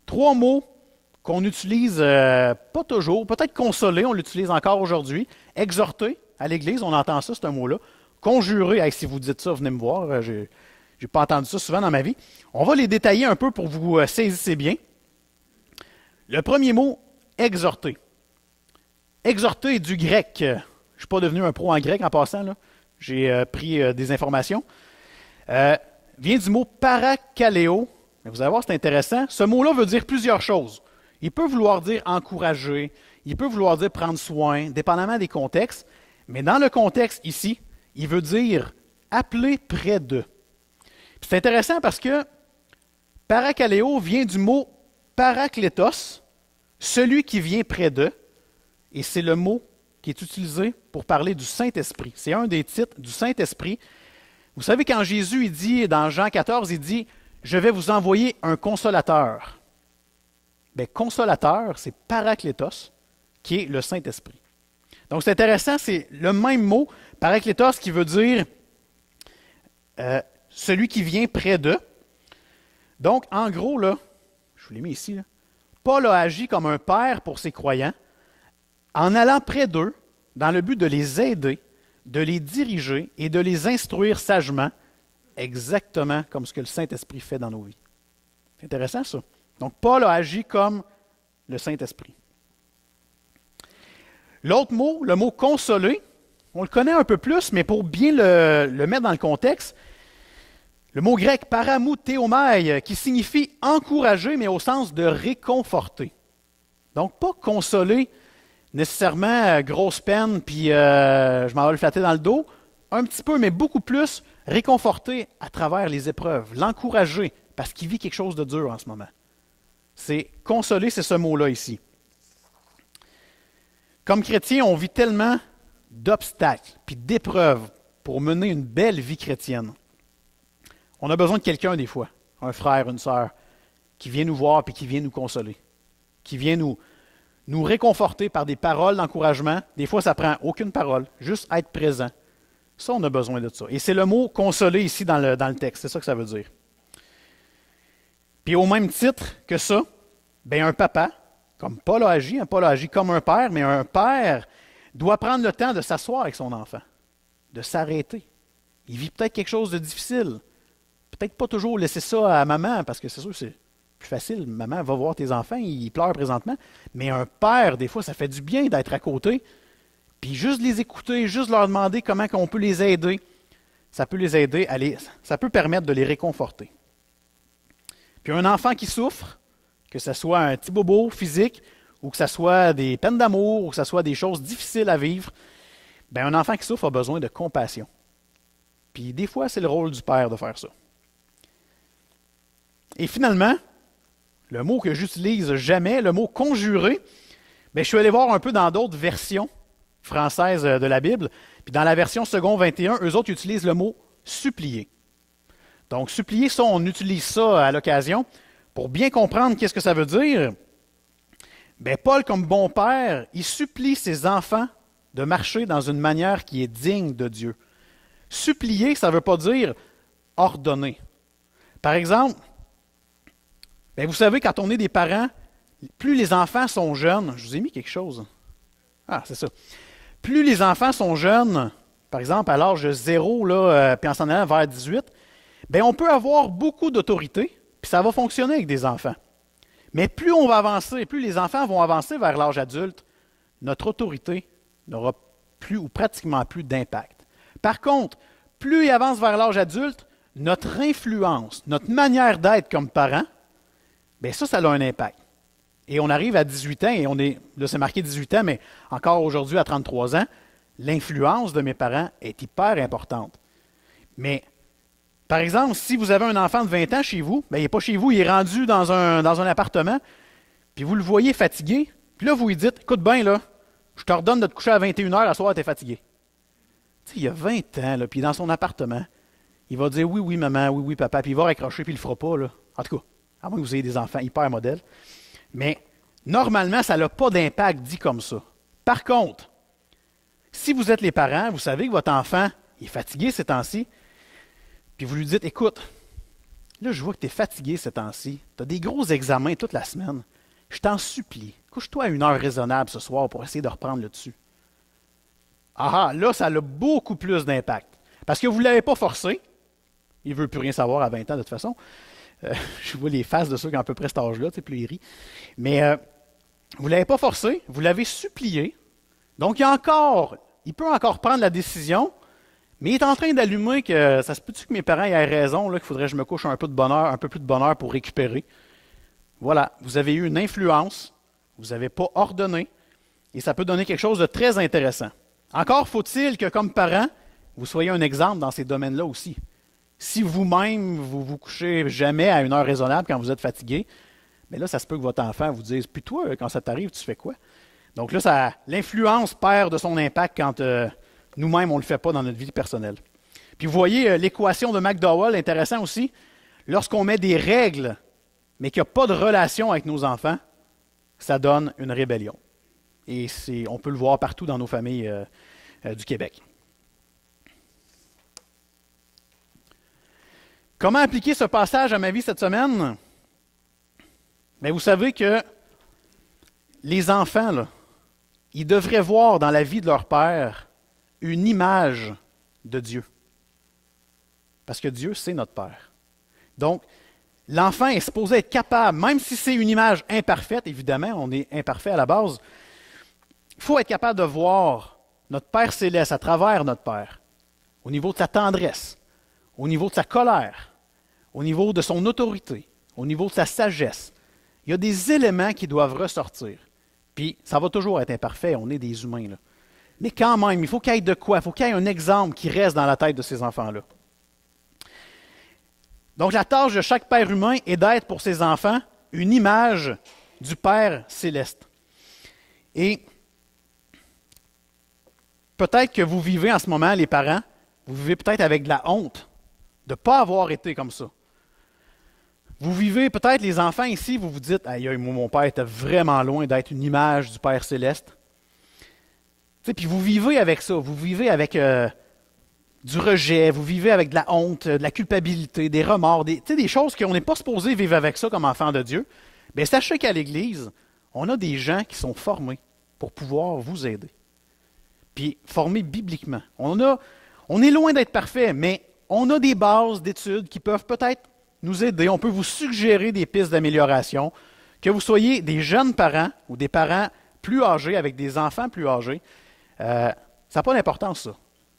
3 mots qu'on utilise pas toujours, peut-être consoler, on l'utilise encore aujourd'hui. Exhorter, à l'Église, on entend ça, c'est un mot-là. Conjurer, hey, si vous dites ça, venez me voir, j'ai pas entendu ça souvent dans ma vie. On va les détailler un peu pour que vous saisissez bien. Le premier mot, exhorter. Exhorter est du grec. Je ne suis pas devenu un pro en grec en passant, là. J'ai pris des informations. Vient du mot parakaleo. Vous allez voir, c'est intéressant. Ce mot-là veut dire plusieurs choses. Il peut vouloir dire encourager, il peut vouloir dire prendre soin, dépendamment des contextes. Mais dans le contexte ici, il veut dire appeler près d'eux. C'est intéressant parce que parakaleo vient du mot parakletos, celui qui vient près d'eux, et c'est le mot qui est utilisé pour parler du Saint-Esprit. C'est un des titres du Saint-Esprit. Vous savez, quand Jésus il dit, dans Jean 14, il dit « Je vais vous envoyer un consolateur ». Bien, consolateur, c'est parakletos, qui est le Saint-Esprit. Donc, c'est intéressant, c'est le même mot, parakletos, qui veut dire celui qui vient près d'eux. Donc, en gros, là, je vous l'ai mis ici, là, Paul a agi comme un père pour ses croyants, en allant près d'eux, dans le but de les aider, de les diriger et de les instruire sagement, exactement comme ce que le Saint-Esprit fait dans nos vies. C'est intéressant, ça. Donc, Paul a agi comme le Saint-Esprit. L'autre mot, le mot consoler, on le connaît un peu plus, mais pour bien le mettre dans le contexte, le mot grec paramoutéomai, qui signifie encourager, mais au sens de réconforter. Donc, pas consoler nécessairement grosse peine, puis je m'en vais le flatter dans le dos, un petit peu, mais beaucoup plus réconforter à travers les épreuves, l'encourager, parce qu'il vit quelque chose de dur en ce moment. C'est consoler, c'est ce mot-là ici. Comme chrétien, on vit tellement d'obstacles, puis d'épreuves pour mener une belle vie chrétienne, on a besoin de quelqu'un des fois, un frère, une sœur, qui vient nous voir puis qui vient nous consoler, qui vient nous réconforter par des paroles d'encouragement. Des fois, ça prend aucune parole, juste être présent. Ça, on a besoin de ça. Et c'est le mot « consoler » ici dans le texte, c'est ça que ça veut dire. Puis au même titre que ça, bien, un papa, comme Paul a agi comme un père, mais un père doit prendre le temps de s'asseoir avec son enfant, de s'arrêter. Il vit peut-être quelque chose de difficile. Peut-être pas toujours laisser ça à maman, parce que c'est sûr que c'est plus facile. Maman va voir tes enfants, ils pleurent présentement. Mais un père, des fois, ça fait du bien d'être à côté, puis juste les écouter, juste leur demander comment on peut les aider. Ça peut les aider, ça peut permettre de les réconforter. Puis un enfant qui souffre, que ce soit un petit bobo physique, ou que ce soit des peines d'amour, ou que ce soit des choses difficiles à vivre, bien, un enfant qui souffre a besoin de compassion. Puis des fois, c'est le rôle du père de faire ça. Et finalement, le mot que j'utilise jamais, le mot conjurer, bien, je suis allé voir un peu dans d'autres versions françaises de la Bible. Puis dans la version second 21, eux autres utilisent le mot supplier. Donc, supplier, ça, on utilise ça à l'occasion. Pour bien comprendre qu'est-ce que ça veut dire, bien, Paul, comme bon père, il supplie ses enfants de marcher dans une manière qui est digne de Dieu. Supplier, ça ne veut pas dire ordonner. Par exemple, bien, vous savez, quand on est des parents, plus les enfants sont jeunes, je vous ai mis quelque chose. Ah, c'est ça. Plus les enfants sont jeunes, par exemple à l'âge de 0, puis en s'en allant vers 18, bien, on peut avoir beaucoup d'autorité, puis ça va fonctionner avec des enfants. Mais plus on va avancer, plus les enfants vont avancer vers l'âge adulte, notre autorité n'aura plus ou pratiquement plus d'impact. Par contre, plus il avance vers l'âge adulte, notre influence, notre manière d'être comme parent, bien ça a un impact. Et on arrive à 18 ans, et là c'est marqué 18 ans, mais encore aujourd'hui à 33 ans, l'influence de mes parents est hyper importante. Mais, par exemple, si vous avez un enfant de 20 ans chez vous, bien, il n'est pas chez vous, il est rendu dans un appartement, puis vous le voyez fatigué, puis là vous lui dites, écoute bien là, je t'ordonne de te coucher à 21 heures, à soir, tu es fatigué. Tu sais, il a 20 ans, là, puis dans son appartement, il va dire oui, oui, maman, oui, oui, papa, puis il va raccrocher, puis il le fera pas, là. En tout cas, à moins que vous ayez des enfants hyper modèles. Mais normalement, ça n'a pas d'impact dit comme ça. Par contre, si vous êtes les parents, vous savez que votre enfant est fatigué ces temps-ci, puis vous lui dites, écoute, là, je vois que tu es fatigué ces temps-ci, tu as des gros examens toute la semaine, je t'en supplie, couche-toi à une heure raisonnable ce soir pour essayer de reprendre le dessus. Ah, là, ça a beaucoup plus d'impact. Parce que vous ne l'avez pas forcé, il ne veut plus rien savoir à 20 ans de toute façon. Je vois les faces de ceux qui ont à peu près cet âge-là, puis ils rient. Mais vous ne l'avez pas forcé, vous l'avez supplié. Donc, il peut encore prendre la décision, mais il est en train d'allumer que ça se peut-tu que mes parents aient raison, là, qu'il faudrait que je me couche un peu plus de bonheur pour récupérer. Voilà, vous avez eu une influence, vous n'avez pas ordonné, et ça peut donner quelque chose de très intéressant. Encore faut-il que, comme parent, vous soyez un exemple dans ces domaines-là aussi. Si vous-même, vous vous couchez jamais à une heure raisonnable quand vous êtes fatigué, mais là, ça se peut que votre enfant vous dise « Puis toi, quand ça t'arrive, tu fais quoi? » Donc là, l'influence perd de son impact quand nous-mêmes, on ne le fait pas dans notre vie personnelle. Puis vous voyez, l'équation de McDowell, intéressant aussi, lorsqu'on met des règles, mais qu'il n'y a pas de relation avec nos enfants, ça donne une rébellion. Et on peut le voir partout dans nos familles du Québec. Comment appliquer ce passage à ma vie cette semaine? Bien, vous savez que les enfants, là, ils devraient voir dans la vie de leur père une image de Dieu. Parce que Dieu, c'est notre Père. Donc, l'enfant est supposé être capable, même si c'est une image imparfaite, évidemment, on est imparfait à la base, il faut être capable de voir notre Père céleste à travers notre Père, au niveau de sa tendresse, au niveau de sa colère, au niveau de son autorité, au niveau de sa sagesse. Il y a des éléments qui doivent ressortir. Puis, ça va toujours être imparfait, on est des humains, là. Mais quand même, il faut qu'il y ait de quoi, il faut qu'il y ait un exemple qui reste dans la tête de ces enfants-là. Donc, la tâche de chaque père humain est d'être pour ses enfants une image du Père céleste. Et peut-être que vous vivez en ce moment, les parents, vous vivez peut-être avec de la honte de ne pas avoir été comme ça. Vous vivez peut-être, les enfants ici, vous vous dites, aïe, moi, mon père était vraiment loin d'être une image du Père céleste. Puis vous vivez avec ça, vous vivez avec du rejet, vous vivez avec de la honte, de la culpabilité, des remords, des choses qu'on n'est pas supposé vivre avec ça comme enfant de Dieu. Bien, sachez qu'à l'Église, on a des gens qui sont formés pour pouvoir vous aider. Puis formés bibliquement. On est loin d'être parfait, mais on a des bases d'études qui peuvent peut-être nous aider. On peut vous suggérer des pistes d'amélioration. Que vous soyez des jeunes parents ou des parents plus âgés avec des enfants plus âgés, ça n'a pas d'importance, ça.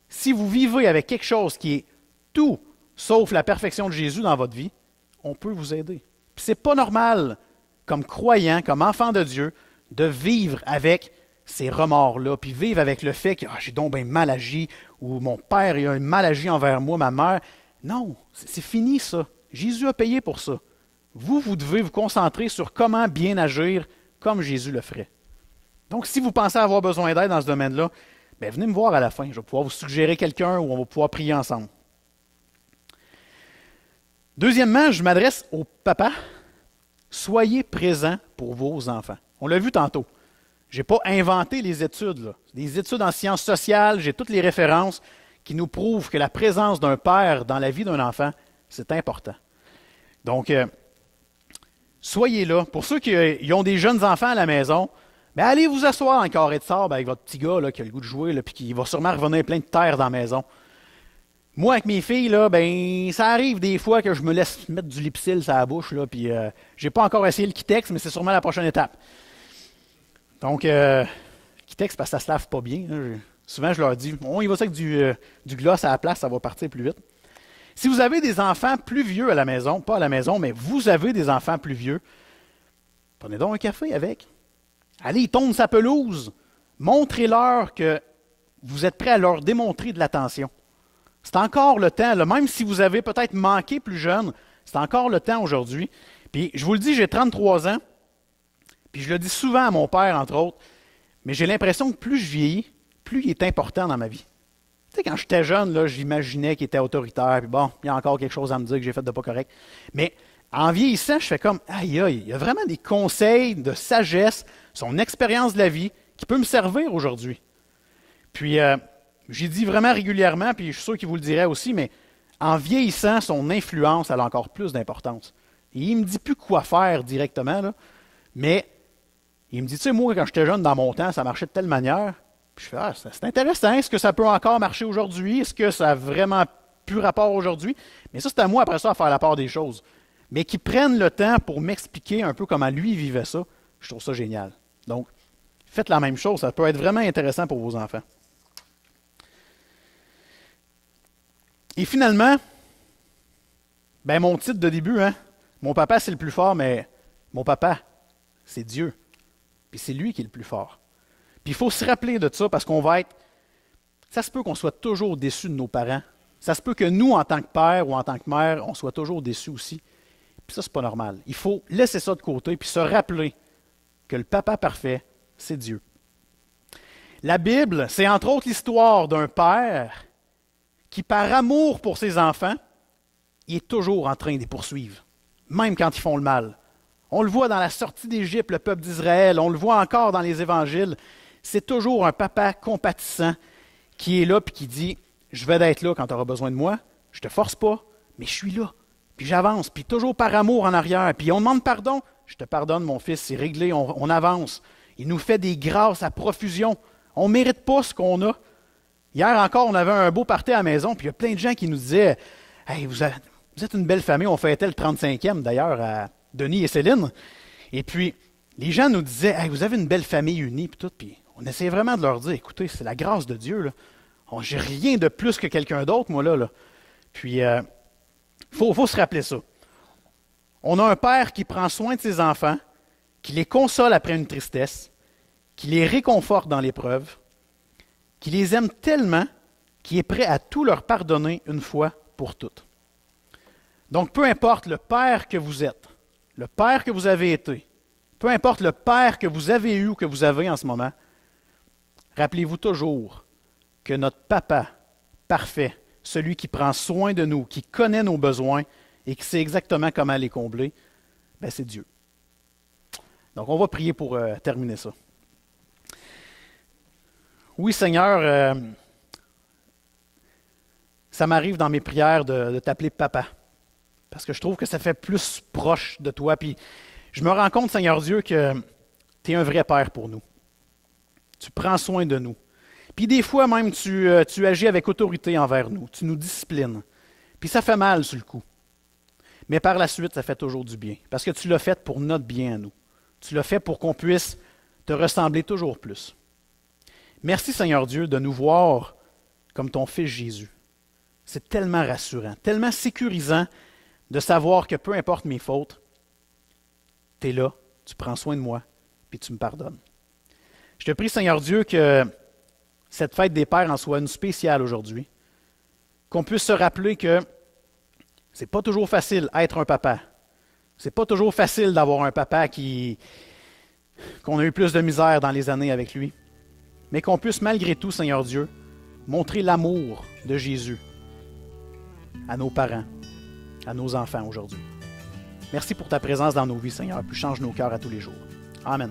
Si vous vivez avec quelque chose qui est tout sauf la perfection de Jésus dans votre vie, on peut vous aider. Puis c'est pas normal, comme croyant, comme enfant de Dieu, de vivre avec ces remords-là, puis vivre avec le fait que j'ai donc bien mal agi, ou mon père il a mal agi envers moi, ma mère. Non, c'est fini ça. Jésus a payé pour ça. Vous devez vous concentrer sur comment bien agir comme Jésus le ferait. Donc, si vous pensez avoir besoin d'aide dans ce domaine-là, bien, venez me voir à la fin. Je vais pouvoir vous suggérer quelqu'un ou on va pouvoir prier ensemble. Deuxièmement, je m'adresse aux papas. Soyez présents pour vos enfants. On l'a vu tantôt. Je n'ai pas inventé les études, là. Des études en sciences sociales, j'ai toutes les références qui nous prouvent que la présence d'un père dans la vie d'un enfant, c'est important. Donc, soyez là. Pour ceux qui ont des jeunes enfants à la maison, bien, allez vous asseoir dans le carré de sable avec votre petit gars là, qui a le goût de jouer et qui va sûrement revenir plein de terre dans la maison. Moi, avec mes filles, là, ben, ça arrive des fois que je me laisse mettre du Lipsil sur la bouche, là, puis j'ai pas encore essayé le Kitex, mais c'est sûrement la prochaine étape. Donc, Kitex, parce que ça se lave pas bien. Là. Souvent, je leur dis, il va ça avec du gloss à la place, ça va partir plus vite. Si vous avez des enfants plus vieux à la maison, pas à la maison, mais vous avez des enfants plus vieux, prenez donc un café avec. Allez, ils tournent sa pelouse. Montrez-leur que vous êtes prêt à leur démontrer de l'attention. C'est encore le temps, là, même si vous avez peut-être manqué plus jeune, c'est encore le temps aujourd'hui. Puis, je vous le dis, j'ai 33 ans, puis je le dis souvent à mon père, entre autres, mais j'ai l'impression que plus je vieillis, plus il est important dans ma vie. Tu sais, quand j'étais jeune, là, j'imaginais qu'il était autoritaire, puis bon, il y a encore quelque chose à me dire que j'ai fait de pas correct. Mais en vieillissant, je fais comme, aïe, aïe, il y a vraiment des conseils de sagesse, son expérience de la vie, qui peut me servir aujourd'hui. Puis, j'ai dit vraiment régulièrement, puis je suis sûr qu'il vous le dirait aussi, mais en vieillissant, son influence a encore plus d'importance. Et il ne me dit plus quoi faire directement, là, mais il me dit, tu sais, moi, quand j'étais jeune, dans mon temps, ça marchait de telle manière. Puis je fais, c'est intéressant, est-ce que ça peut encore marcher aujourd'hui? Est-ce que ça a vraiment plus rapport aujourd'hui? Mais ça, c'est à moi, après ça, à faire la part des choses. Mais qu'ils prennent le temps pour m'expliquer un peu comment lui vivait ça, je trouve ça génial. Donc, faites la même chose, ça peut être vraiment intéressant pour vos enfants. Et finalement, ben mon titre de début, mon papa c'est le plus fort, mais mon papa, c'est Dieu. Puis c'est lui qui est le plus fort. Puis il faut se rappeler de ça parce qu'on va être... Ça se peut qu'on soit toujours déçus de nos parents. Ça se peut que nous, en tant que père ou en tant que mère, on soit toujours déçus aussi. Puis ça, c'est pas normal. Il faut laisser ça de côté puis se rappeler que le papa parfait, c'est Dieu. La Bible, c'est entre autres l'histoire d'un père qui, par amour pour ses enfants, il est toujours en train de les poursuivre, même quand ils font le mal. On le voit dans la sortie d'Égypte, le peuple d'Israël, on le voit encore dans les évangiles. C'est toujours un papa compatissant qui est là et qui dit « Je vais être là quand tu auras besoin de moi, je ne te force pas, mais je suis là. Puis j'avance, puis toujours par amour en arrière. Puis on demande pardon, je te pardonne mon fils, c'est réglé, on avance. Il nous fait des grâces à profusion. On ne mérite pas ce qu'on a. Hier encore, on avait un beau party à la maison, puis il y a plein de gens qui nous disaient « Hey, vous êtes une belle famille. » On fêtait le 35e d'ailleurs à Denis et Céline. Et puis, les gens nous disaient hey, « Vous avez une belle famille unie. » Puis tout. Puis on essayait vraiment de leur dire « Écoutez, c'est la grâce de Dieu. Là. J'ai rien de plus que quelqu'un d'autre, moi, là. Puis, faut se rappeler ça. On a un père qui prend soin de ses enfants, qui les console après une tristesse, qui les réconforte dans l'épreuve, qui les aime tellement qu'il est prêt à tout leur pardonner une fois pour toutes. Donc, peu importe le père que vous êtes, le père que vous avez été, peu importe le père que vous avez eu ou que vous avez en ce moment, rappelez-vous toujours que notre Papa parfait, celui qui prend soin de nous, qui connaît nos besoins et qui sait exactement comment les combler, ben c'est Dieu. Donc, on va prier pour terminer ça. Oui, Seigneur, ça m'arrive dans mes prières de t'appeler Papa, parce que je trouve que ça fait plus proche de toi. Puis je me rends compte, Seigneur Dieu, que tu es un vrai Père pour nous. Tu prends soin de nous. Puis des fois même, tu agis avec autorité envers nous. Tu nous disciplines. Puis ça fait mal sur le coup. Mais par la suite, ça fait toujours du bien. Parce que tu l'as fait pour notre bien à nous. Tu l'as fait pour qu'on puisse te ressembler toujours plus. Merci Seigneur Dieu de nous voir comme ton Fils Jésus. C'est tellement rassurant, tellement sécurisant de savoir que peu importe mes fautes, tu es là, tu prends soin de moi, puis tu me pardonnes. Je te prie Seigneur Dieu que cette fête des Pères en soit une spéciale aujourd'hui, qu'on puisse se rappeler que c'est pas toujours facile être un papa. C'est pas toujours facile d'avoir un papa qu'on a eu plus de misère dans les années avec lui. Mais qu'on puisse malgré tout, Seigneur Dieu, montrer l'amour de Jésus à nos parents, à nos enfants aujourd'hui. Merci pour ta présence dans nos vies, Seigneur, puis change nos cœurs à tous les jours. Amen.